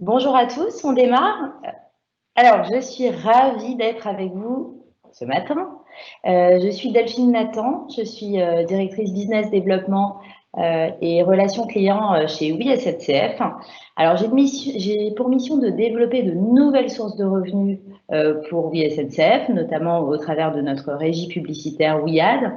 Bonjour à tous, on démarre. Alors, je suis ravie d'être avec vous ce matin. Je suis Delphine Nathan, je suis directrice business développement et relations clients chez Oui SNCF. Alors, j'ai pour mission de développer de nouvelles sources de revenus pour Oui SNCF, notamment au travers de notre régie publicitaire WIAD.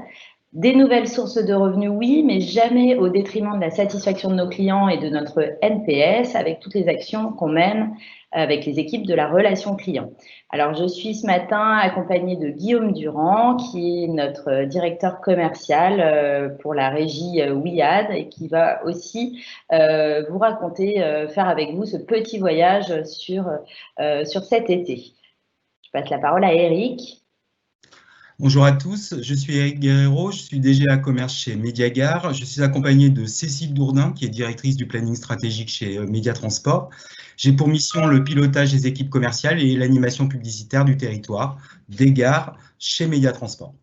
Des nouvelles sources de revenus, oui, mais jamais au détriment de la satisfaction de nos clients et de notre NPS avec toutes les actions qu'on mène avec les équipes de la relation client. Alors, je suis ce matin accompagnée de Guillaume Durand, qui est notre directeur commercial pour la régie WIAD et qui va aussi vous raconter, faire avec vous ce petit voyage sur cet été. Je passe la parole à Eric. Bonjour à tous, je suis Eric Guerrero, je suis DGA Commerce chez Mediagare. Je suis accompagné de Cécile Dourdin, qui est directrice du planning stratégique chez Média Transport. J'ai pour mission le pilotage des équipes commerciales et l'animation publicitaire du territoire, des gares chez Média Transport.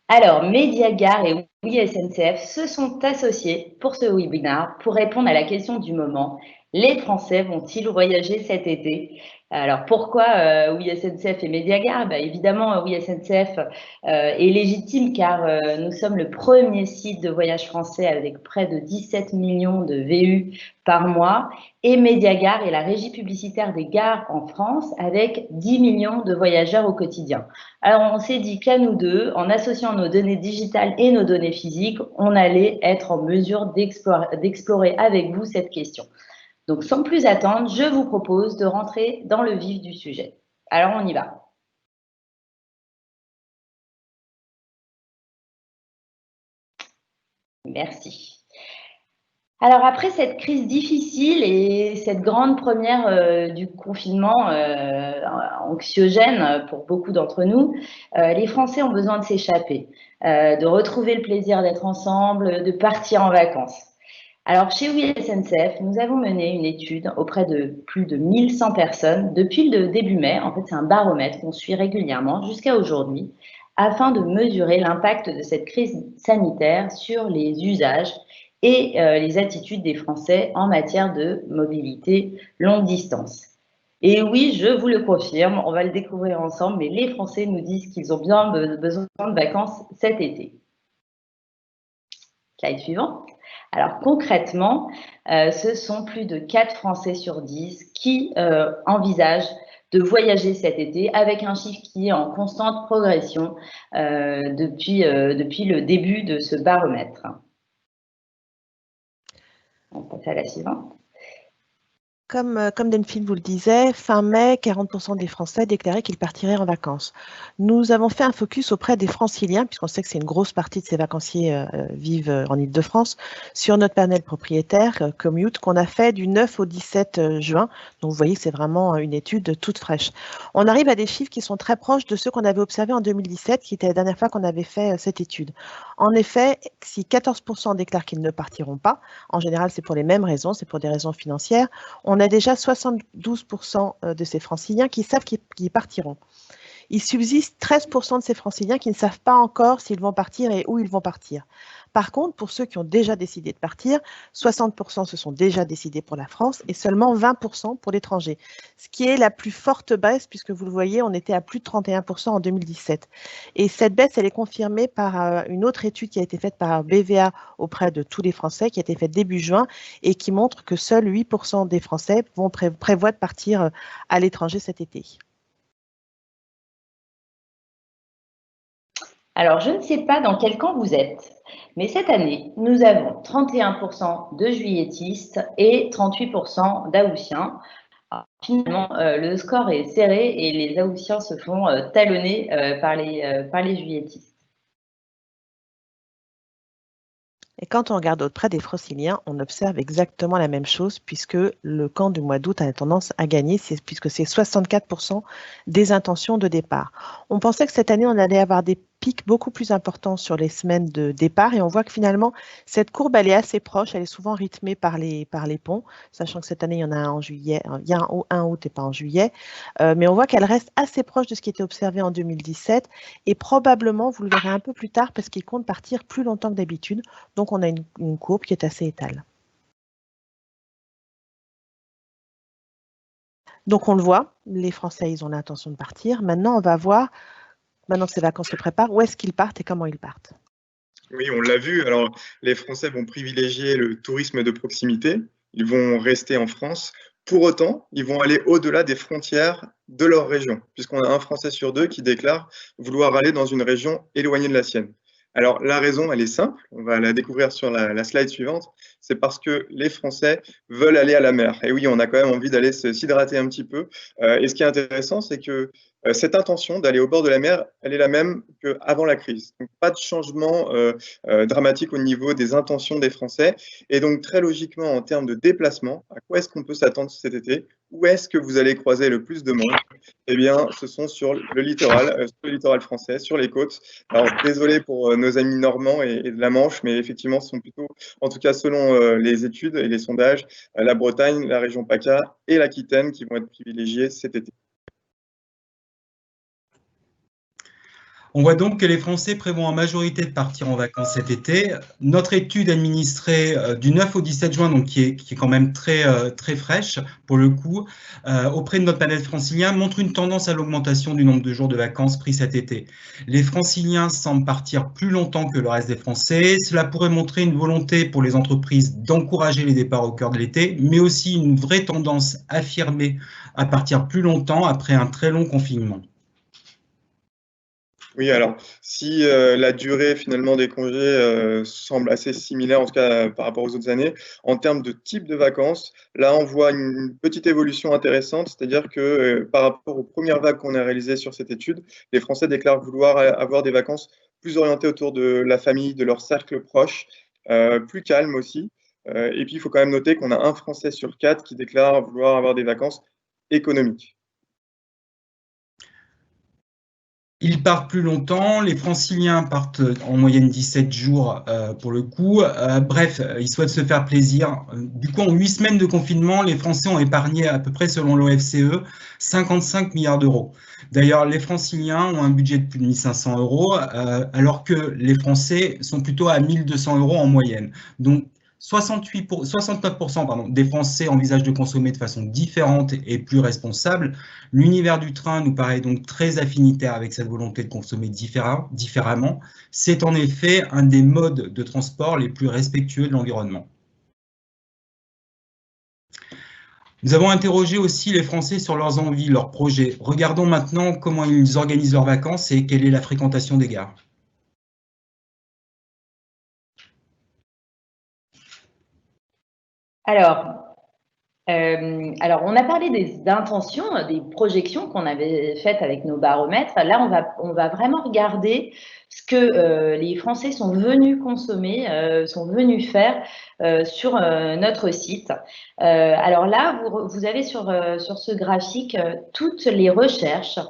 Alors, Mediagare et Oui SNCF se sont associés pour ce webinaire pour répondre à la question du moment. Les Français vont-ils voyager cet été? Alors, pourquoi Oui SNCF et Mediagare? Évidemment, Oui SNCF est légitime car nous sommes le premier site de voyage français avec près de 17 millions de VU par mois et Mediagare est la régie publicitaire des gares en France avec 10 millions de voyageurs au quotidien. Alors, on s'est dit qu'à nous deux, en associant nos données digitales et nos données physiques, on allait être en mesure d'explorer avec vous cette question. Donc, sans plus attendre, je vous propose de rentrer dans le vif du sujet. Alors, on y va. Merci. Alors, après cette crise difficile et cette grande première du confinement anxiogène pour beaucoup d'entre nous, les Français ont besoin de s'échapper, de retrouver le plaisir d'être ensemble, de partir en vacances. Alors, chez Oui SNCF, nous avons mené une étude auprès de plus de 1100 personnes depuis le début mai. En fait, c'est un baromètre qu'on suit régulièrement jusqu'à aujourd'hui afin de mesurer l'impact de cette crise sanitaire sur les usages et les attitudes des Français en matière de mobilité longue distance. Et oui, je vous le confirme, on va le découvrir ensemble, mais les Français nous disent qu'ils ont bien besoin de vacances cet été. Slide suivant. Alors concrètement, ce sont plus de 4 Français sur 10 qui envisagent de voyager cet été avec un chiffre qui est en constante progression depuis le début de ce baromètre. On passe à la suivante. Comme Delphine vous le disait, fin mai, 40% des Français déclaraient qu'ils partiraient en vacances. Nous avons fait un focus auprès des franciliens, puisqu'on sait que c'est une grosse partie de ces vacanciers vivent en Île-de-France, sur notre panel propriétaire Commute qu'on a fait du 9 au 17 juin. Donc vous voyez que c'est vraiment une étude toute fraîche. On arrive à des chiffres qui sont très proches de ceux qu'on avait observés en 2017, qui était la dernière fois qu'on avait fait cette étude. En effet, si 14% déclarent qu'ils ne partiront pas, en général c'est pour les mêmes raisons, c'est pour des raisons financières, on a déjà 72% de ces franciliens qui savent qu'ils partiront. Il subsiste 13% de ces franciliens qui ne savent pas encore s'ils vont partir et où ils vont partir. Par contre, pour ceux qui ont déjà décidé de partir, 60% se sont déjà décidés pour la France et seulement 20% pour l'étranger, ce qui est la plus forte baisse puisque vous le voyez, on était à plus de 31% en 2017. Et cette baisse, elle est confirmée par une autre étude qui a été faite par BVA auprès de tous les Français, qui a été faite début juin et qui montre que seuls 8% des Français prévoient de partir à l'étranger cet été. Alors, je ne sais pas dans quel camp vous êtes, mais cette année, nous avons 31% de juilletistes et 38% d'Aoussiens. Finalement, le score est serré et les Aoussiens se font talonner par les juilletistes. Et quand on regarde auprès des franciliens, on observe exactement la même chose puisque le camp du mois d'août a tendance à gagner puisque c'est 64% des intentions de départ. On pensait que cette année, on allait avoir des pics beaucoup plus importants sur les semaines de départ et on voit que finalement, cette courbe, elle est assez proche, elle est souvent rythmée par les ponts, sachant que cette année, il y en a un en juillet, il y a un août et pas en juillet, mais on voit qu'elle reste assez proche de ce qui était observé en 2017 et probablement, vous le verrez un peu plus tard, parce qu'ils comptent partir plus longtemps que d'habitude. Donc, on a une courbe qui est assez étale. Donc, on le voit, les Français, ils ont l'intention de partir. Maintenant, on va voir, maintenant que ces vacances se préparent, où est-ce qu'ils partent et comment ils partent. Oui, on l'a vu. Alors, les Français vont privilégier le tourisme de proximité. Ils vont rester en France. Pour autant, ils vont aller au-delà des frontières de leur région, puisqu'on a un Français sur deux qui déclare vouloir aller dans une région éloignée de la sienne. Alors, la raison, elle est simple. On va la découvrir sur la slide suivante. C'est parce que les Français veulent aller à la mer. Et oui, on a quand même envie d'aller s'hydrater un petit peu. Et ce qui est intéressant, c'est que cette intention d'aller au bord de la mer, elle est la même qu'avant la crise. Donc, pas de changement dramatique au niveau des intentions des Français. Et donc, très logiquement, en termes de déplacement, à quoi est-ce qu'on peut s'attendre cet été? Où est-ce que vous allez croiser le plus de monde? Eh bien, ce sont sur le littoral français, sur les côtes. Alors, désolé pour nos amis normands et de la Manche, mais effectivement, ce sont plutôt, en tout cas selon les études et les sondages, la Bretagne, la région PACA et l'Aquitaine qui vont être privilégiés cet été. On voit donc que les Français prévoient en majorité de partir en vacances cet été. Notre étude administrée du 9 au 17 juin, donc qui est quand même très fraîche pour le coup, auprès de notre panel francilien, montre une tendance à l'augmentation du nombre de jours de vacances pris cet été. Les franciliens semblent partir plus longtemps que le reste des Français. Cela pourrait montrer une volonté pour les entreprises d'encourager les départs au cœur de l'été, mais aussi une vraie tendance affirmée à partir plus longtemps après un très long confinement. Oui, alors, si la durée finalement des congés semble assez similaire, en tout cas par rapport aux autres années, en termes de type de vacances, là, on voit une petite évolution intéressante, c'est-à-dire que par rapport aux premières vagues qu'on a réalisées sur cette étude, les Français déclarent vouloir avoir des vacances plus orientées autour de la famille, de leur cercle proche, plus calmes aussi. Et puis, il faut quand même noter qu'on a un Français sur 4 qui déclare vouloir avoir des vacances économiques. Ils partent plus longtemps, les franciliens partent en moyenne 17 jours pour le coup. Bref, ils souhaitent se faire plaisir. Du coup, en 8 semaines de confinement, les Français ont épargné à peu près, selon l'OFCE, 55 milliards d'euros. D'ailleurs, les franciliens ont un budget de plus de 1 500 euros, alors que les Français sont plutôt à 1 200 euros en moyenne. Donc, 69% des Français envisagent de consommer de façon différente et plus responsable. L'univers du train nous paraît donc très affinitaire avec cette volonté de consommer différemment. C'est en effet un des modes de transport les plus respectueux de l'environnement. Nous avons interrogé aussi les Français sur leurs envies, leurs projets. Regardons maintenant comment ils organisent leurs vacances et quelle est la fréquentation des gares. Alors, on a parlé des intentions, des projections qu'on avait faites avec nos baromètres. Là, on va vraiment regarder ce que les Français sont venus consommer, sont venus faire sur notre site. Alors là, vous avez sur ce graphique toutes les recherches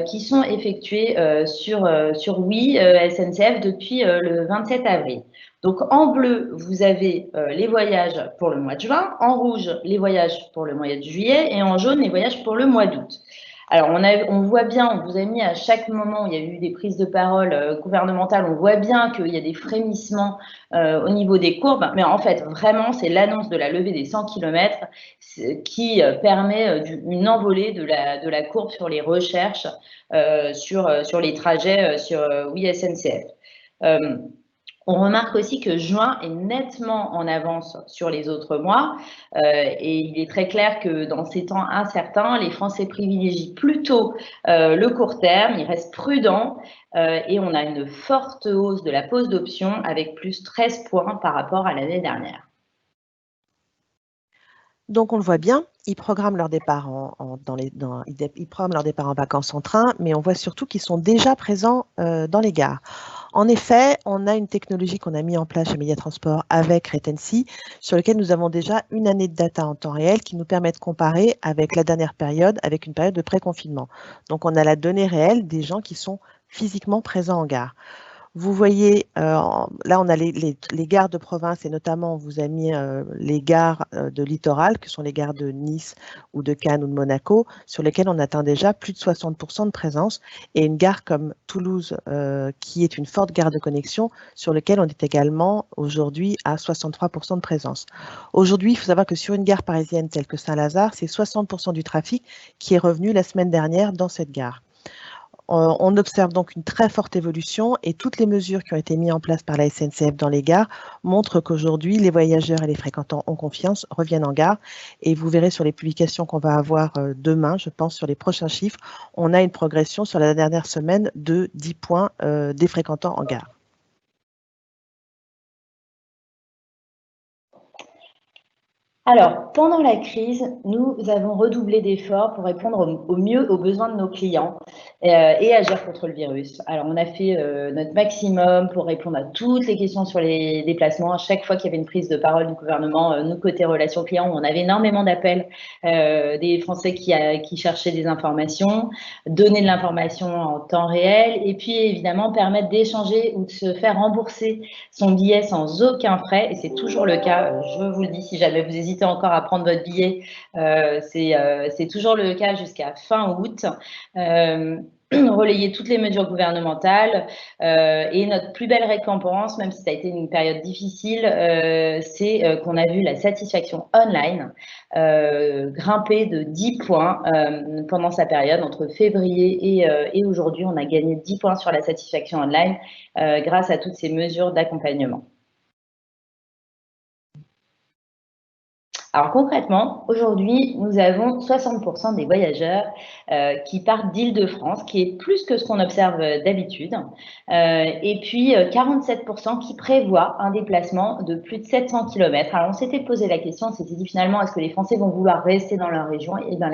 qui sont effectuées sur Oui SNCF depuis le 27 avril. Donc, en bleu, vous avez les voyages pour le mois de juin, en rouge, les voyages pour le mois de juillet et en jaune, les voyages pour le mois d'août. Alors, on voit bien, on vous a mis à chaque moment où il y a eu des prises de parole gouvernementales, on voit bien qu'il y a des frémissements au niveau des courbes, mais en fait, vraiment, c'est l'annonce de la levée des 100 km qui permet une envolée de la courbe sur les recherches, sur les trajets sur Oui SNCF. On remarque aussi que juin est nettement en avance sur les autres mois et il est très clair que dans ces temps incertains, les Français privilégient plutôt le court terme, ils restent prudents et on a une forte hausse de la pause d'options avec plus 13 points par rapport à l'année dernière. Donc, on le voit bien, ils programment leur départ ils programment leur départ en vacances en train, mais on voit surtout qu'ils sont déjà présents dans les gares. En effet, on a une technologie qu'on a mis en place chez Mediatransport avec Retency, sur lequel nous avons déjà une année de data en temps réel qui nous permet de comparer avec la dernière période, avec une période de pré-confinement. Donc, on a la donnée réelle des gens qui sont physiquement présents en gare. Vous voyez, là, on a les gares de province et notamment, on vous a mis les gares de littoral, que sont les gares de Nice ou de Cannes ou de Monaco, sur lesquelles on atteint déjà plus de 60% de présence, et une gare comme Toulouse, qui est une forte gare de connexion, sur laquelle on est également aujourd'hui à 63% de présence. Aujourd'hui, il faut savoir que sur une gare parisienne telle que Saint-Lazare, c'est 60% du trafic qui est revenu la semaine dernière dans cette gare. On observe donc une très forte évolution et toutes les mesures qui ont été mises en place par la SNCF dans les gares montrent qu'aujourd'hui, les voyageurs et les fréquentants ont confiance, reviennent en gare. Et vous verrez sur les publications qu'on va avoir demain, je pense, sur les prochains chiffres, on a une progression sur la dernière semaine de 10 points des fréquentants en gare. Alors, pendant la crise, nous avons redoublé d'efforts pour répondre au mieux aux besoins de nos clients et agir contre le virus. Alors, on a fait notre maximum pour répondre à toutes les questions sur les déplacements. À chaque fois qu'il y avait une prise de parole du gouvernement, nous, côté relations clients, on avait énormément d'appels des Français qui cherchaient des informations, donner de l'information en temps réel et puis, évidemment, permettre d'échanger ou de se faire rembourser son billet sans aucun frais. Et c'est toujours le cas, je vous le dis, si jamais vous hésitez encore à prendre votre billet, c'est toujours le cas jusqu'à fin août. Relayer toutes les mesures gouvernementales et notre plus belle récompense, même si ça a été une période difficile, c'est qu'on a vu la satisfaction online grimper de 10 points pendant sa période entre février et aujourd'hui. On a gagné 10 points sur la satisfaction online grâce à toutes ces mesures d'accompagnement. Alors concrètement, aujourd'hui, nous avons 60% des voyageurs qui partent d'Île-de-France, qui est plus que ce qu'on observe d'habitude, et puis 47% qui prévoient un déplacement de plus de 700 km. Alors on s'était posé la question, on s'était dit finalement, est-ce que les Français vont vouloir rester dans leur région? Et bien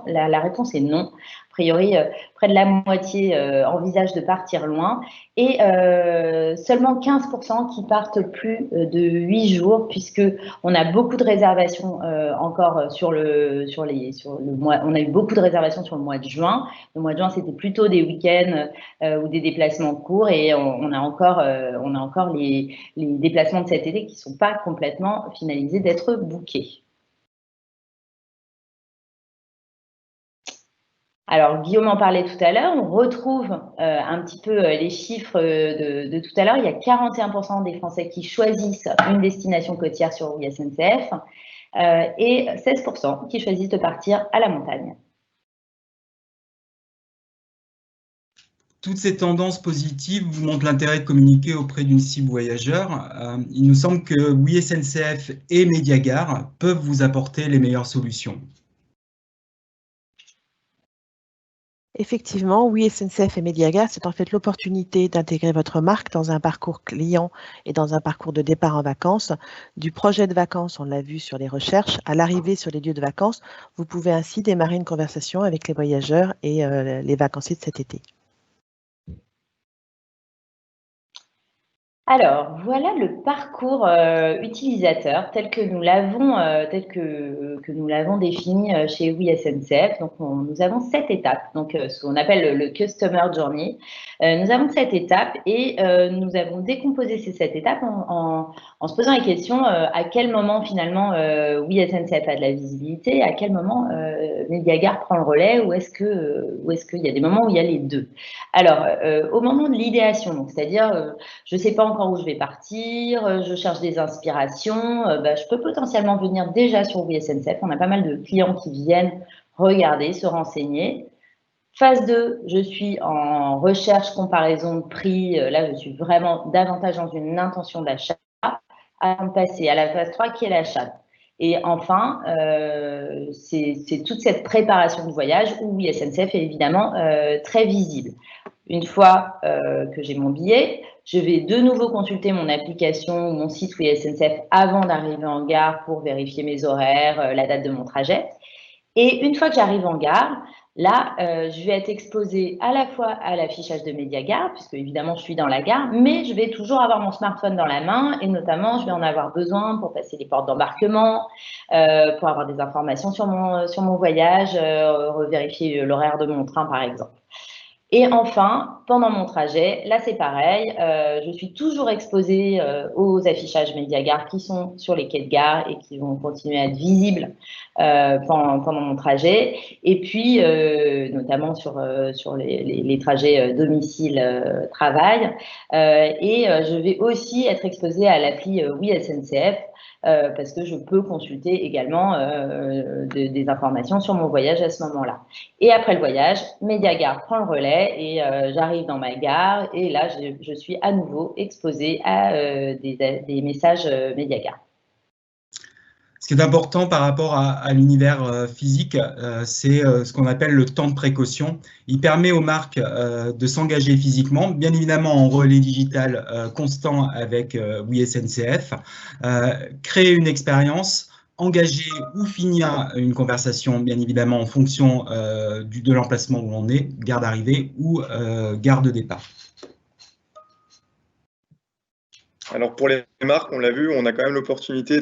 la réponse est non. A priori, près de la moitié envisagent de partir loin et seulement 15% qui partent plus de 8 jours, puisqu'on a beaucoup de réservations encore sur le mois. On a eu beaucoup de réservations sur le mois de juin. Le mois de juin, c'était plutôt des week-ends ou des déplacements courts et on a encore les déplacements de cet été qui ne sont pas complètement finalisés d'être bookés. Alors, Guillaume en parlait tout à l'heure, on retrouve un petit peu les chiffres de tout à l'heure. Il y a 41% des Français qui choisissent une destination côtière sur Oui SNCF et 16% qui choisissent de partir à la montagne. Toutes ces tendances positives vous montrent l'intérêt de communiquer auprès d'une cible voyageur. Il nous semble que Oui SNCF et Mediagare peuvent vous apporter les meilleures solutions. Effectivement, Oui SNCF et Mediagare, c'est en fait l'opportunité d'intégrer votre marque dans un parcours client et dans un parcours de départ en vacances. Du projet de vacances, on l'a vu sur les recherches, à l'arrivée sur les lieux de vacances, vous pouvez ainsi démarrer une conversation avec les voyageurs et les vacanciers de cet été. Alors, voilà le parcours utilisateur tel que nous l'avons défini chez Oui SNCF. Donc, nous avons 7 étapes, donc ce qu'on appelle le Customer Journey. Nous avons 7 étapes et nous avons décomposé ces 7 étapes en se posant la question à quel moment finalement Oui SNCF a de la visibilité, à quel moment Mediagare prend le relais, ou est-ce qu'il y a des moments où il y a les deux. Alors, au moment de l'idéation, c'est-à-dire je ne sais pas encore où je vais partir, je cherche des inspirations, je peux potentiellement venir déjà sur Oui SNCF. On a pas mal de clients qui viennent regarder, se renseigner. Phase 2, je suis en recherche, comparaison de prix. Là, je suis vraiment davantage dans une intention d'achat avant de passer à la phase 3 qui est l'achat. Et enfin, c'est toute cette préparation de voyage où Oui SNCF est évidemment très visible. Une fois que j'ai mon billet, je vais de nouveau consulter mon application ou mon site Oui SNCF avant d'arriver en gare pour vérifier mes horaires, la date de mon trajet. Et une fois que j'arrive en gare, là, je vais être exposée à la fois à l'affichage de Mediagare, puisque évidemment, je suis dans la gare, mais je vais toujours avoir mon smartphone dans la main et notamment, je vais en avoir besoin pour passer les portes d'embarquement, pour avoir des informations sur mon voyage, revérifier l'horaire de mon train, par exemple. Et enfin, pendant mon trajet, là c'est pareil, je suis toujours exposée aux affichages Mediagare qui sont sur les quais de gare et qui vont continuer à être visibles pendant mon trajet. Et puis, notamment sur les trajets domicile-travail. Et je vais aussi être exposée à l'appli Oui SNCF parce que je peux consulter également des informations sur mon voyage à ce moment-là. Et après le voyage, Mediagare prend le relais et j'arrive dans ma gare et là, je suis à nouveau exposée à des messages Mediagare. Ce qui est important par rapport à l'univers physique, c'est ce qu'on appelle le temps de précaution. Il permet aux marques de s'engager physiquement, bien évidemment en relais digital constant avec Oui SNCF, créer une expérience, engager ou finir une conversation, bien évidemment en fonction de l'emplacement où on est, gare d'arrivée ou gare de départ. Alors pour les marques, on l'a vu, on a quand même l'opportunité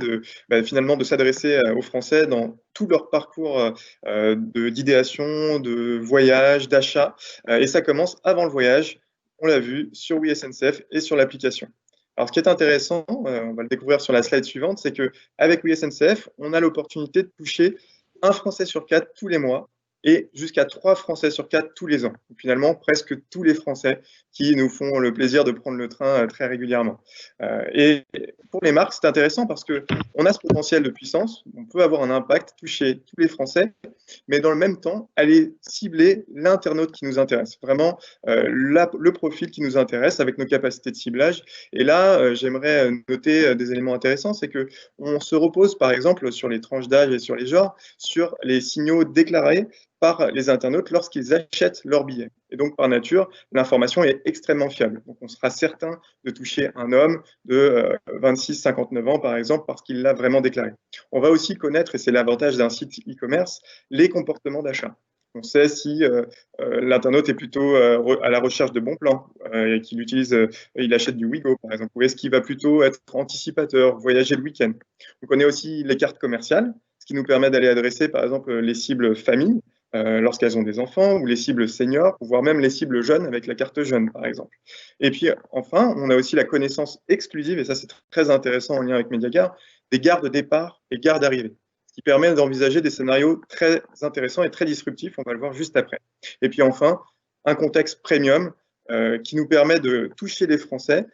finalement de s'adresser aux Français dans tout leur parcours d'idéation, de voyage, d'achat. Et ça commence avant le voyage, on l'a vu, sur Oui SNCF et sur l'application. Alors ce qui est intéressant, on va le découvrir sur la slide suivante, c'est qu'avec Oui SNCF, on a l'opportunité de toucher un Français sur 4 tous les mois et jusqu'à 3 Français sur 4 tous les ans. Donc, finalement, presque tous les Français qui nous font le plaisir de prendre le train très régulièrement. Et pour les marques, c'est intéressant parce qu'on a ce potentiel de puissance, on peut avoir un impact, toucher tous les Français, mais dans le même temps, aller cibler l'internaute qui nous intéresse, vraiment le profil qui nous intéresse avec nos capacités de ciblage. Et là, j'aimerais noter des éléments intéressants, c'est qu'on se repose par exemple sur les tranches d'âge et sur les genres, sur les signaux déclarés par les internautes lorsqu'ils achètent leur billet. Et donc, par nature, l'information est extrêmement fiable. Donc, on sera certain de toucher un homme de 26-59 ans, par exemple, parce qu'il l'a vraiment déclaré. On va aussi connaître, et c'est l'avantage d'un site e-commerce, les comportements d'achat. On sait si l'internaute est plutôt à la recherche de bons plans, et qu'il il achète du Wigo, par exemple, ou est-ce qu'il va plutôt être anticipateur, voyager le week-end. On connaît aussi les cartes commerciales, ce qui nous permet d'aller adresser, par exemple, les cibles familles, lorsqu'elles ont des enfants, ou les cibles seniors, voire même les cibles jeunes avec la carte jeune, par exemple. Et puis, enfin, on a aussi la connaissance exclusive, et ça c'est très intéressant en lien avec Mediagare, des gares de départ et gares d'arrivée, ce qui permet d'envisager des scénarios très intéressants et très disruptifs, on va le voir juste après. Et puis enfin, un contexte premium qui nous permet de toucher les Français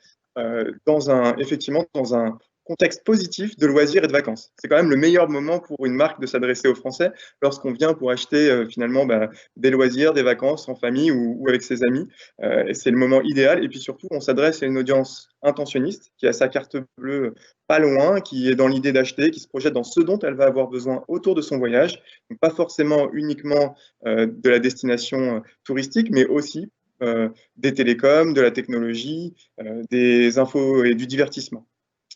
effectivement dans un contexte positif de loisirs et de vacances. C'est quand même le meilleur moment pour une marque de s'adresser aux Français lorsqu'on vient pour acheter finalement des loisirs, des vacances en famille ou avec ses amis. C'est le moment idéal. Et puis surtout, on s'adresse à une audience intentionniste qui a sa carte bleue pas loin, qui est dans l'idée d'acheter, qui se projette dans ce dont elle va avoir besoin autour de son voyage. Donc, pas forcément uniquement de la destination touristique, mais aussi des télécoms, de la technologie, des infos et du divertissement.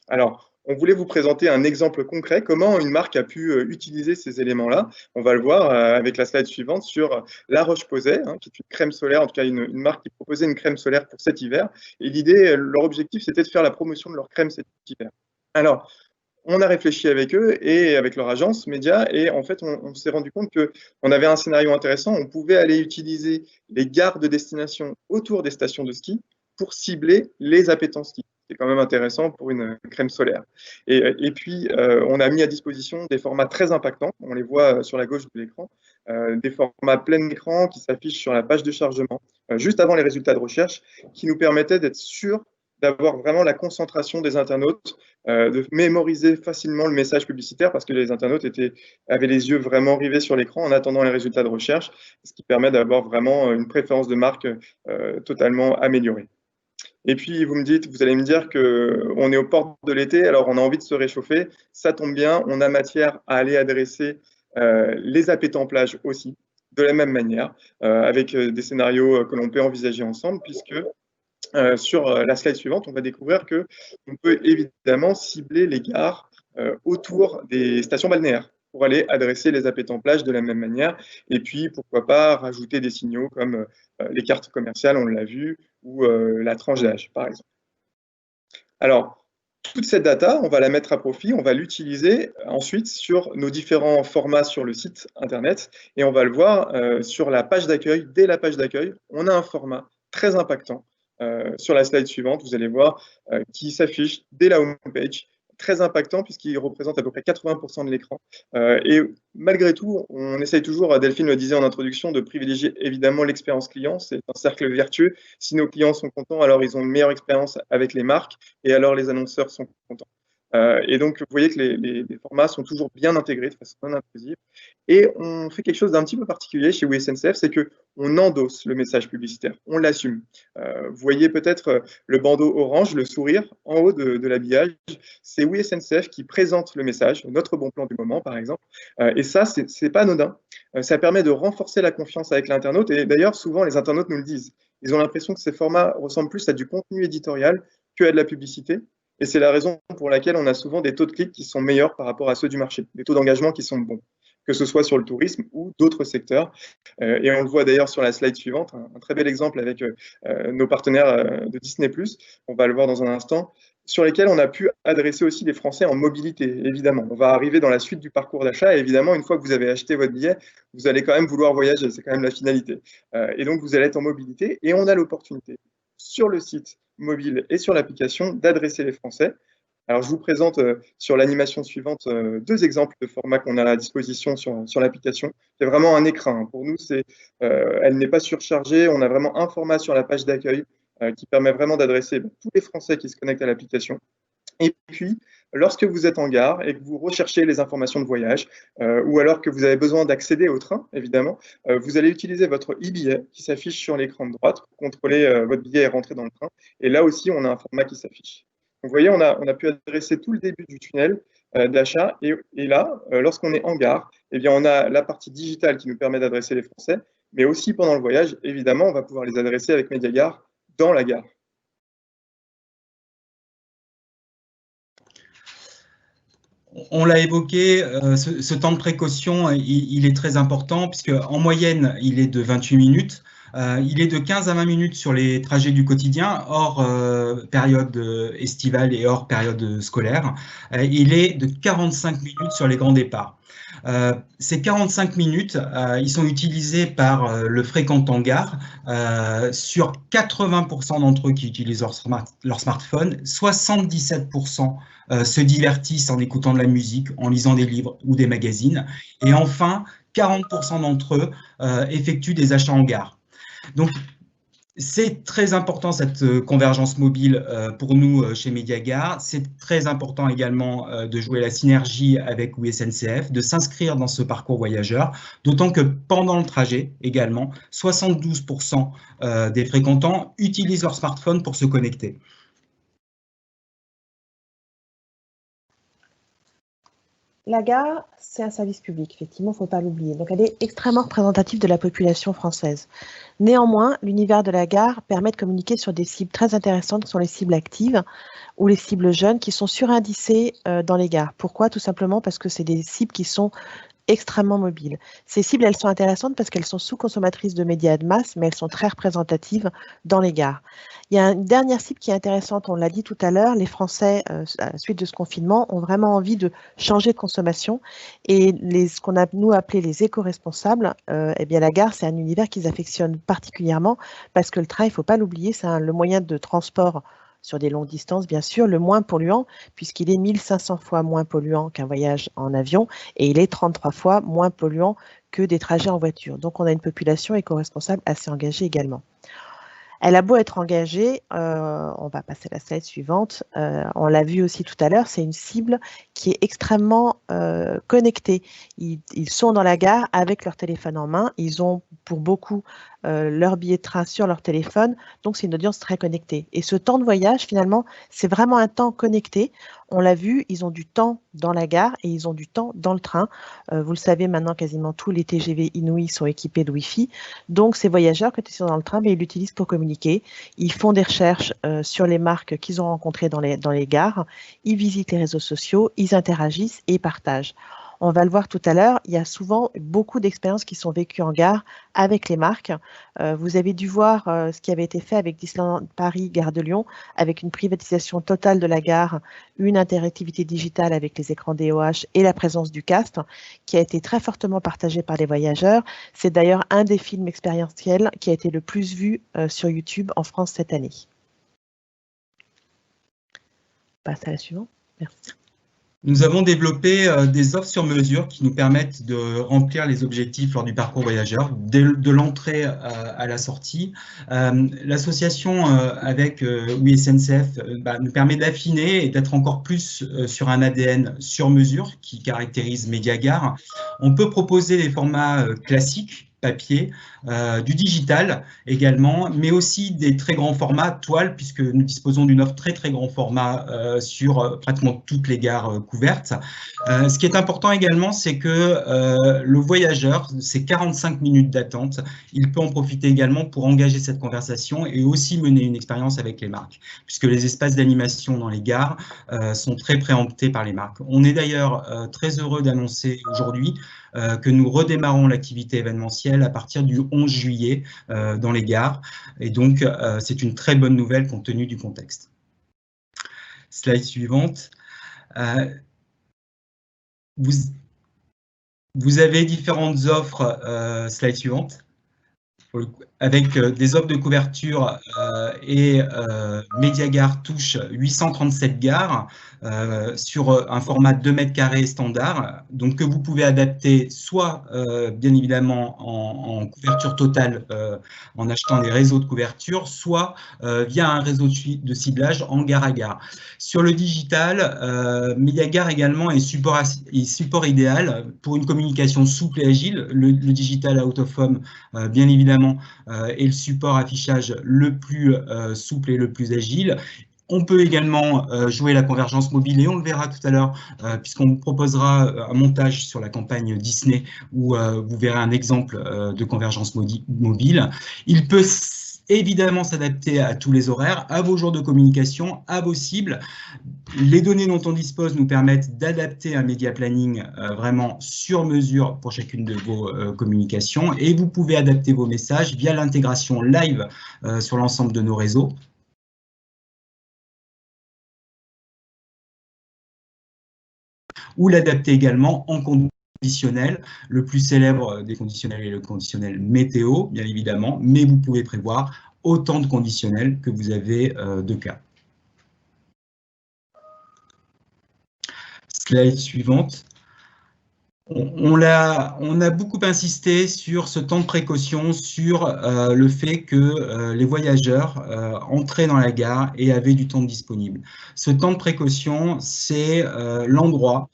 Alors, on voulait vous présenter un exemple concret, comment une marque a pu utiliser ces éléments-là. On va le voir avec la slide suivante sur La Roche-Posay, qui est une crème solaire, en tout cas une marque qui proposait une crème solaire pour cet hiver. Et l'idée, leur objectif, c'était de faire la promotion de leur crème cet hiver. Alors, on a réfléchi avec eux et avec leur agence média et en fait, on s'est rendu compte qu'on avait un scénario intéressant. On pouvait aller utiliser les gares de destination autour des stations de ski pour cibler les appétents ski. C'est quand même intéressant pour une crème solaire. Et puis, on a mis à disposition des formats très impactants. On les voit sur la gauche de l'écran. Des formats plein écran qui s'affichent sur la page de chargement juste avant les résultats de recherche qui nous permettaient d'être sûrs d'avoir vraiment la concentration des internautes, de mémoriser facilement le message publicitaire parce que les internautes avaient les yeux vraiment rivés sur l'écran en attendant les résultats de recherche, ce qui permet d'avoir vraiment une préférence de marque totalement améliorée. Et puis, vous allez me dire qu'on est aux portes de l'été, alors on a envie de se réchauffer. Ça tombe bien, on a matière à aller adresser les appétents plage aussi, de la même manière, avec des scénarios que l'on peut envisager ensemble, puisque sur la slide suivante, on va découvrir qu'on peut évidemment cibler les gares autour des stations balnéaires pour aller adresser les appétents plage de la même manière. Et puis, pourquoi pas rajouter des signaux comme les cartes commerciales, on l'a vu, ou la tranche d'âge, par exemple. Alors, toute cette data, on va la mettre à profit, on va l'utiliser ensuite sur nos différents formats sur le site internet et on va le voir sur la page d'accueil. Dès la page d'accueil, on a un format très impactant. Sur la slide suivante, vous allez voir qui s'affiche dès la home page, très impactant puisqu'il représente à peu près 80% de l'écran. Et malgré tout, on essaye toujours, Delphine le disait en introduction, de privilégier évidemment l'expérience client. C'est un cercle vertueux. Si nos clients sont contents, alors ils ont une meilleure expérience avec les marques et alors les annonceurs sont contents. Et donc, vous voyez que les formats sont toujours bien intégrés de façon non intrusive. Et on fait quelque chose d'un petit peu particulier chez WeSNCF, c'est qu'on endosse le message publicitaire, on l'assume. Vous voyez peut-être le bandeau orange, le sourire en haut de l'habillage. C'est WeSNCF qui présente le message, notre bon plan du moment par exemple. Et ça, c'est pas anodin. Ça permet de renforcer la confiance avec l'internaute. Et d'ailleurs, souvent, les internautes nous le disent. Ils ont l'impression que ces formats ressemblent plus à du contenu éditorial qu'à de la publicité. Et c'est la raison pour laquelle on a souvent des taux de clics qui sont meilleurs par rapport à ceux du marché, des taux d'engagement qui sont bons, que ce soit sur le tourisme ou d'autres secteurs. Et on le voit d'ailleurs sur la slide suivante, un très bel exemple avec nos partenaires de Disney+, on va le voir dans un instant, sur lesquels on a pu adresser aussi des Français en mobilité, évidemment. On va arriver dans la suite du parcours d'achat, et évidemment, une fois que vous avez acheté votre billet, vous allez quand même vouloir voyager, c'est quand même la finalité. Et donc, vous allez être en mobilité, et on a l'opportunité, sur le site mobile et sur l'application, d'adresser les Français. Alors, je vous présente sur l'animation suivante deux exemples de formats qu'on a à disposition sur l'application. C'est vraiment un écran. Pour nous, elle n'est pas surchargée. On a vraiment un format sur la page d'accueil qui permet vraiment d'adresser tous les Français qui se connectent à l'application. Et puis, lorsque vous êtes en gare et que vous recherchez les informations de voyage, ou alors que vous avez besoin d'accéder au train, évidemment, vous allez utiliser votre e-billet qui s'affiche sur l'écran de droite pour contrôler votre billet et rentrer dans le train. Et là aussi, on a un format qui s'affiche. Vous voyez, on a pu adresser tout le début du tunnel d'achat. Et là, lorsqu'on est en gare, eh bien, on a la partie digitale qui nous permet d'adresser les Français, mais aussi pendant le voyage, évidemment, on va pouvoir les adresser avec Mediagare dans la gare. On l'a évoqué, ce temps de précaution, il est très important puisque en moyenne, il est de 28 minutes. Il est de 15 à 20 minutes sur les trajets du quotidien, hors période estivale et hors période scolaire. Il est de 45 minutes sur les grands départs. Ces 45 minutes, ils sont utilisés par le fréquentant gare sur 80% d'entre eux qui utilisent leur smartphone, 77% se divertissent en écoutant de la musique, en lisant des livres ou des magazines, et enfin 40% d'entre eux effectuent des achats en gare. Donc, c'est très important cette convergence mobile pour nous chez Mediagare. C'est très important également de jouer la synergie avec WeSNCF, de s'inscrire dans ce parcours voyageur, d'autant que pendant le trajet également, 72% des fréquentants utilisent leur smartphone pour se connecter. La gare, c'est un service public, effectivement, il ne faut pas l'oublier. Donc, elle est extrêmement représentative de la population française. Néanmoins, l'univers de la gare permet de communiquer sur des cibles très intéressantes, qui sont les cibles actives ou les cibles jeunes, qui sont surindicées dans les gares. Pourquoi? Tout simplement parce que c'est des cibles qui sont extrêmement mobiles. Ces cibles, elles sont intéressantes parce qu'elles sont sous-consommatrices de médias de masse, mais elles sont très représentatives dans les gares. Il y a une dernière cible qui est intéressante, on l'a dit tout à l'heure, les Français, à la suite de ce confinement, ont vraiment envie de changer de consommation et ce qu'on a nous appelé les éco-responsables, eh bien la gare, c'est un univers qu'ils affectionnent particulièrement parce que le train, il ne faut pas l'oublier, c'est le moyen de transport sur des longues distances, bien sûr, le moins polluant, puisqu'il est 1500 fois moins polluant qu'un voyage en avion, et il est 33 fois moins polluant que des trajets en voiture. Donc, on a une population éco-responsable assez engagée également. Elle a beau être engagée, on va passer à la slide suivante, on l'a vu aussi tout à l'heure, c'est une cible qui est extrêmement connectée. Ils sont dans la gare avec leur téléphone en main, ils ont pour beaucoup leur billet de train sur leur téléphone, donc c'est une audience très connectée. Et ce temps de voyage, finalement, c'est vraiment un temps connecté. On l'a vu, ils ont du temps dans la gare et ils ont du temps dans le train. Vous le savez maintenant, quasiment tous les TGV inouïs sont équipés de Wi-Fi. Donc, ces voyageurs, quand ils sont dans le train, ils l'utilisent pour communiquer. Ils font des recherches sur les marques qu'ils ont rencontrées dans les gares. Ils visitent les réseaux sociaux, ils interagissent et ils partagent. On va le voir tout à l'heure, il y a souvent beaucoup d'expériences qui sont vécues en gare avec les marques. Vous avez dû voir ce qui avait été fait avec Disneyland Paris, Gare de Lyon, avec une privatisation totale de la gare, une interactivité digitale avec les écrans DOH et la présence du cast, qui a été très fortement partagée par les voyageurs. C'est d'ailleurs un des films expérientiels qui a été le plus vu sur YouTube en France cette année. On passe à la suivante. Merci. Nous avons développé des offres sur mesure qui nous permettent de remplir les objectifs lors du parcours voyageur, de l'entrée à la sortie. L'association avec Oui SNCF nous permet d'affiner et d'être encore plus sur un ADN sur mesure qui caractérise Mediagare. On peut proposer des formats classiques, papier, du digital également, mais aussi des très grands formats, toile, puisque nous disposons d'une offre très grand format sur pratiquement toutes les gares couvertes. Ce qui est important également, c'est que le voyageur, ces 45 minutes d'attente, il peut en profiter également pour engager cette conversation et aussi mener une expérience avec les marques, puisque les espaces d'animation dans les gares sont très préemptés par les marques. On est d'ailleurs très heureux d'annoncer aujourd'hui que nous redémarrons l'activité événementielle à partir du 11 juillet dans les gares. Et donc, c'est une très bonne nouvelle compte tenu du contexte. Slide suivante. Vous avez différentes offres, slide suivante, avec des offres de couverture et Mediagare touche 837 gares sur un format 2 mètres carrés standard, donc que vous pouvez adapter soit bien évidemment en couverture totale en achetant des réseaux de couverture, soit via un réseau de ciblage en gare à gare. Sur le digital, Mediagare également est support idéal pour une communication souple et agile. Le digital out of home, bien évidemment, est le support affichage le plus souple et le plus agile. On peut également jouer la convergence mobile et on le verra tout à l'heure puisqu'on vous proposera un montage sur la campagne Disney où vous verrez un exemple de convergence mobile. Il peut évidemment s'adapter à tous les horaires, à vos jours de communication, à vos cibles. Les données dont on dispose nous permettent d'adapter un média planning vraiment sur mesure pour chacune de vos communications et vous pouvez adapter vos messages via l'intégration live sur l'ensemble de nos réseaux. Ou l'adapter également en conditionnel. Le plus célèbre des conditionnels est le conditionnel météo, bien évidemment, mais vous pouvez prévoir autant de conditionnels que vous avez de cas. Slide suivante. On a beaucoup insisté sur ce temps de précaution, sur le fait que les voyageurs entraient dans la gare et avaient du temps disponible. Ce temps de précaution, c'est l'endroit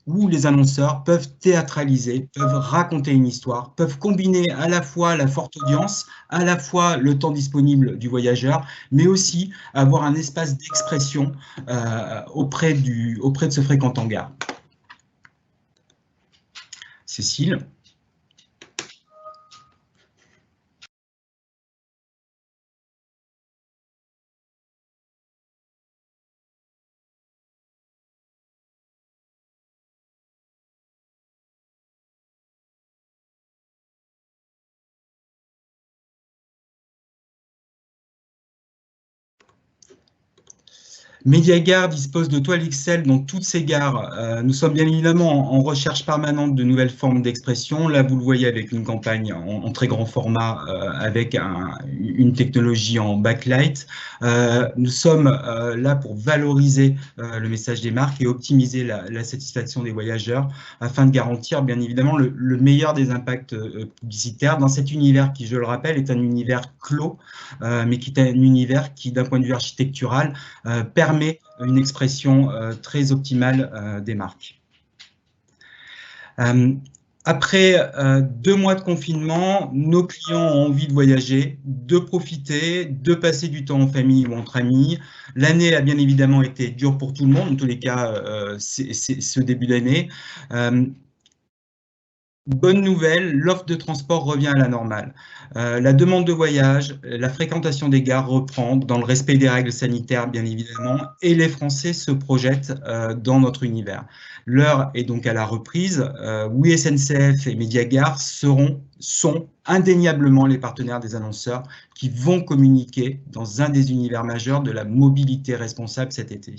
où les annonceurs peuvent théâtraliser, peuvent raconter une histoire, peuvent combiner à la fois la forte audience, à la fois le temps disponible du voyageur, mais aussi avoir un espace d'expression auprès de ce fréquentant gare. Cécile. Mediagare dispose de toiles XL dans toutes ses gares. Nous sommes bien évidemment en recherche permanente de nouvelles formes d'expression. Là, vous le voyez avec une campagne en très grand format avec une technologie en backlight. Nous sommes là pour valoriser le message des marques et optimiser la satisfaction des voyageurs afin de garantir bien évidemment le meilleur des impacts publicitaires dans cet univers qui, je le rappelle, est un univers clos, mais qui est un univers qui, d'un point de vue architectural, permet une expression très optimale des marques. Après 2 mois de confinement, nos clients ont envie de voyager, de profiter, de passer du temps en famille ou entre amis. L'année a bien évidemment été dure pour tout le monde, en tous les cas, c'est ce début d'année. Bonne nouvelle, l'offre de transport revient à la normale. La demande de voyage, la fréquentation des gares reprend dans le respect des règles sanitaires, bien évidemment, et les Français se projettent dans notre univers. L'heure est donc à la reprise. Oui, SNCF et Mediagare sont indéniablement les partenaires des annonceurs qui vont communiquer dans un des univers majeurs de la mobilité responsable cet été.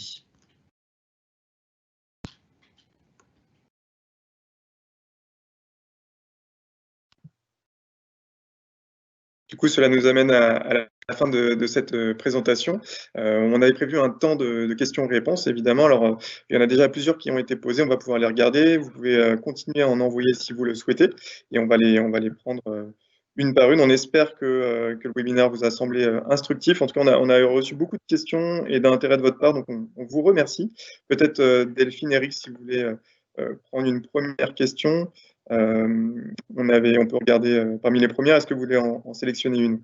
Du coup, cela nous amène à la fin de cette présentation. On avait prévu un temps de questions-réponses, évidemment. Alors, il y en a déjà plusieurs qui ont été posées. On va pouvoir les regarder. Vous pouvez continuer à en envoyer si vous le souhaitez. Et on va les prendre une par une. On espère que le webinaire vous a semblé instructif. En tout cas, on a reçu beaucoup de questions et d'intérêt de votre part. Donc, on vous remercie. Peut-être Delphine, Eric, si vous voulez prendre une première question. On peut regarder parmi les premières. Est-ce que vous voulez en sélectionner une?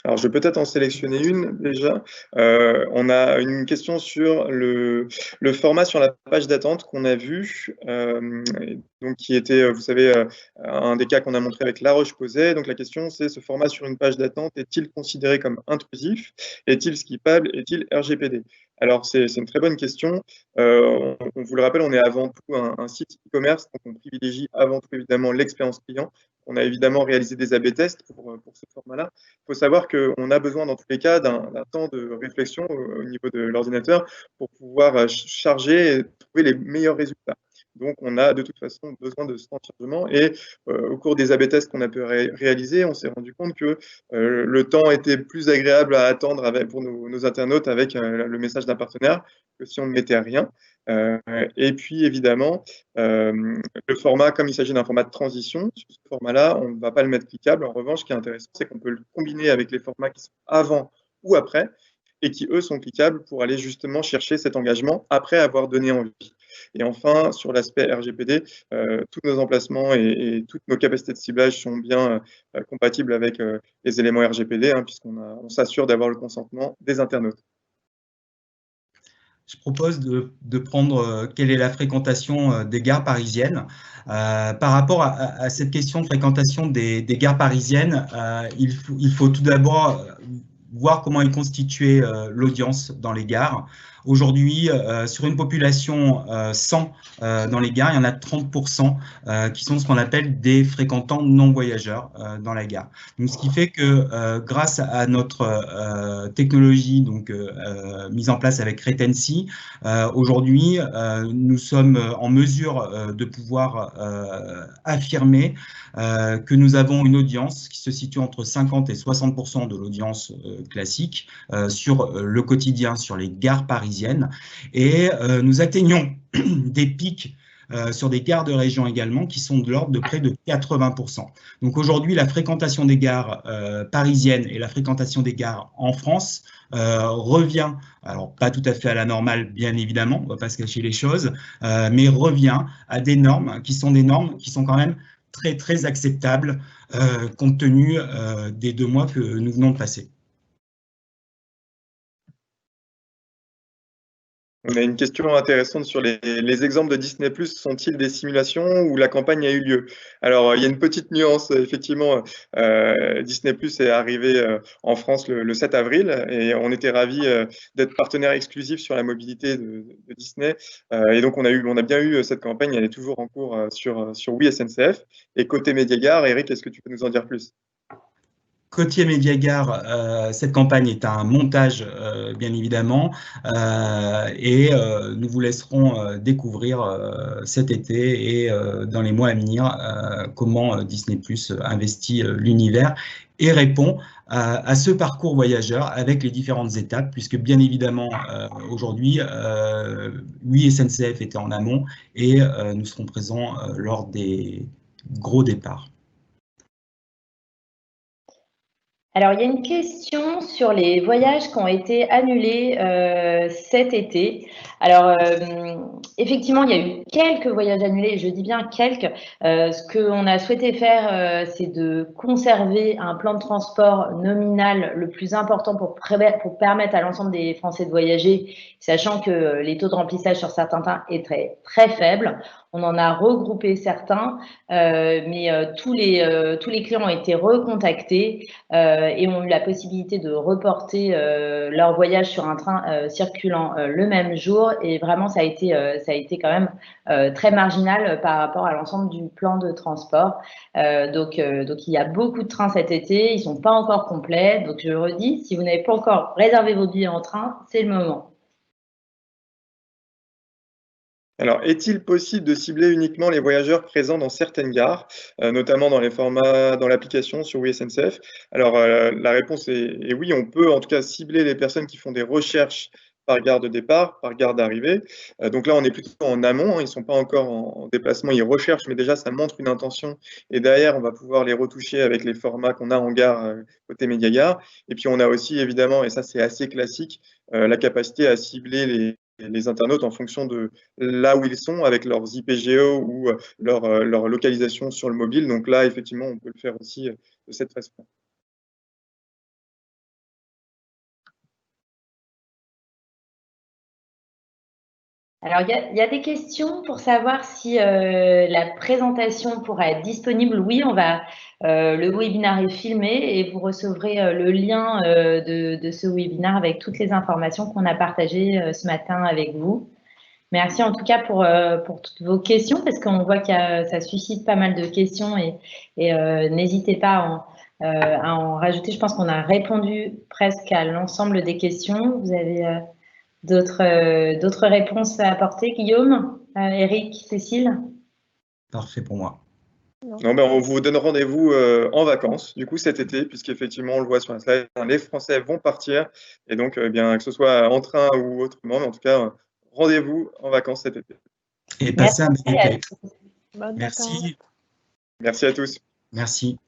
Alors, je vais peut-être en sélectionner une déjà. On a une question sur le format sur la page d'attente qu'on a vu, donc qui était, vous savez, un des cas qu'on a montré avec La Roche-Posay. Donc, la question, c'est ce format sur une page d'attente est-il considéré comme intrusif? Est-il skippable? Est-il RGPD? Alors, c'est une très bonne question. On vous le rappelle, on est avant tout un site e-commerce, donc on privilégie avant tout évidemment l'expérience client. On a évidemment réalisé des A/B tests pour ce format-là. Il faut savoir qu'on a besoin dans tous les cas d'un temps de réflexion au niveau de l'ordinateur pour pouvoir charger et trouver les meilleurs résultats. Donc, on a de toute façon besoin de ce temps de chargement. Et au cours des A/B tests qu'on a pu réaliser, on s'est rendu compte que le temps était plus agréable à attendre pour nos internautes avec le message d'un partenaire que si on ne mettait rien. Et puis, évidemment, le format, comme il s'agit d'un format de transition, sur ce format-là, on ne va pas le mettre cliquable. En revanche, ce qui est intéressant, c'est qu'on peut le combiner avec les formats qui sont avant ou après et qui, eux, sont cliquables pour aller justement chercher cet engagement après avoir donné envie. Et enfin, sur l'aspect RGPD, tous nos emplacements et toutes nos capacités de ciblage sont bien compatibles avec les éléments RGPD, hein, puisqu'on s'assure d'avoir le consentement des internautes. Je propose de prendre quelle est la fréquentation des gares parisiennes. Par rapport à cette question de fréquentation des gares parisiennes, il faut tout d'abord voir comment est constituée l'audience dans les gares. Aujourd'hui, sur une population 100 dans les gares, il y en a 30% qui sont ce qu'on appelle des fréquentants non voyageurs dans la gare. Donc, ce qui fait que grâce à notre technologie donc, mise en place avec Retency, aujourd'hui, nous sommes en mesure de pouvoir affirmer que nous avons une audience qui se situe entre 50 et 60% de l'audience classique sur le quotidien, sur les gares parisiennes. Et nous atteignons des pics sur des gares de région également qui sont de l'ordre de près de 80%. Donc aujourd'hui, la fréquentation des gares parisiennes et la fréquentation des gares en France revient, alors pas tout à fait à la normale, bien évidemment, on ne va pas se cacher les choses, mais revient à des normes qui sont quand même très, très acceptables compte tenu des 2 mois que nous venons de passer. On a une question intéressante sur les exemples de Disney+, sont-ils des simulations où la campagne a eu lieu? Alors, il y a une petite nuance, effectivement, Disney+ est arrivé en France le 7 avril et on était ravis d'être partenaire exclusif sur la mobilité de Disney. Et donc, on a bien eu cette campagne, elle est toujours en cours sur Oui SNCF. Et côté Mediagare, Eric, est-ce que tu peux nous en dire plus? Côté Mediagare, cette campagne est un montage, bien évidemment, et nous vous laisserons découvrir cet été et dans les mois à venir comment Disney+ investit l'univers et répond à ce parcours voyageur avec les différentes étapes, puisque bien évidemment, aujourd'hui, Oui SNCF était en amont et nous serons présents lors des gros départs. Alors, il y a une question sur les voyages qui ont été annulés cet été. Alors, effectivement, il y a eu quelques voyages annulés, je dis bien quelques. Ce qu'on a souhaité faire, c'est de conserver un plan de transport nominal le plus important pour permettre à l'ensemble des Français de voyager, sachant que les taux de remplissage sur certains trains est très, très faible. On en a regroupé certains, mais tous les clients ont été recontactés et ont eu la possibilité de reporter leur voyage sur un train circulant le même jour. Et vraiment, ça a été quand même très marginal par rapport à l'ensemble du plan de transport. Donc, il y a beaucoup de trains cet été. Ils ne sont pas encore complets. Donc, je redis, si vous n'avez pas encore réservé vos billets en train, c'est le moment. Alors, est-il possible de cibler uniquement les voyageurs présents dans certaines gares, notamment dans les formats, dans l'application sur WeSNCF? Alors, la réponse est oui, on peut en tout cas cibler les personnes qui font des recherches par gare de départ, par gare d'arrivée. Donc là, on est plutôt en amont, hein, ils ne sont pas encore en déplacement, ils recherchent, mais déjà, ça montre une intention. Et derrière, on va pouvoir les retoucher avec les formats qu'on a en gare côté Mediagare. Et puis, on a aussi, évidemment, et ça, c'est assez classique, la capacité à cibler les internautes en fonction de là où ils sont avec leurs IPGO ou leur localisation sur le mobile. Donc là, effectivement, on peut le faire aussi de cette façon. Alors, il y a des questions pour savoir si la présentation pourra être disponible. Oui, le webinaire est filmé et vous recevrez le lien de ce webinaire avec toutes les informations qu'on a partagées ce matin avec vous. Merci en tout cas pour toutes vos questions, parce qu'on voit que ça suscite pas mal de questions et n'hésitez pas à en rajouter. Je pense qu'on a répondu presque à l'ensemble des questions. Vous avez d'autres réponses à apporter, Guillaume, Eric, Cécile? Parfait pour moi. Non, ben, on vous donne rendez-vous en vacances, du coup, cet été, puisqu'effectivement, on le voit sur la slide, les Français vont partir. Et donc, bien, que ce soit en train ou autrement, mais en tout cas, rendez-vous en vacances cet été. Et passez un bel été. Bonnes Merci. vacances. Merci à tous. Merci.